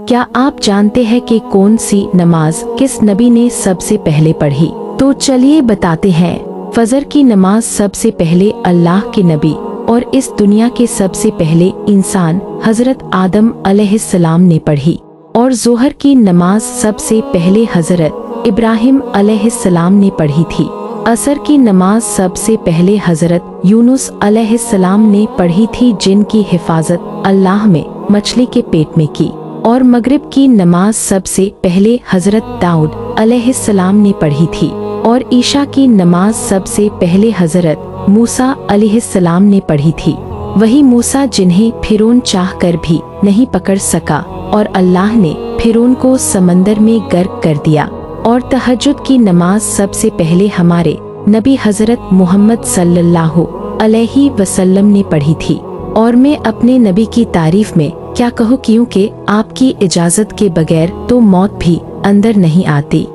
کیا آپ جانتے ہیں کہ کون سی نماز کس نبی نے سب سے پہلے پڑھی؟ تو چلیے بتاتے ہیں۔ فجر کی نماز سب سے پہلے اللہ کے نبی اور اس دنیا کے سب سے پہلے انسان حضرت آدم علیہ السلام نے پڑھی، اور ظہر کی نماز سب سے پہلے حضرت ابراہیم علیہ السلام نے پڑھی تھی۔ عصر کی نماز سب سے پہلے حضرت یونس علیہ السلام نے پڑھی تھی، جن کی حفاظت اللہ میں مچھلی کے پیٹ میں کی، اور مغرب کی نماز سب سے پہلے حضرت داؤد علیہ السلام نے پڑھی تھی، اور عشاء کی نماز سب سے پہلے حضرت موسیٰ علیہ السلام نے پڑھی تھی، وہی موسیٰ جنہیں فرعون چاہ کر بھی نہیں پکڑ سکا اور اللہ نے فرعون کو سمندر میں غرق کر دیا۔ اور تہجد کی نماز سب سے پہلے ہمارے نبی حضرت محمد صلی اللہ علیہ وسلم نے پڑھی تھی۔ اور میں اپنے نبی کی تعریف میں کیا کہوں، کیونکہ آپ کی اجازت کے بغیر تو موت بھی اندر نہیں آتی۔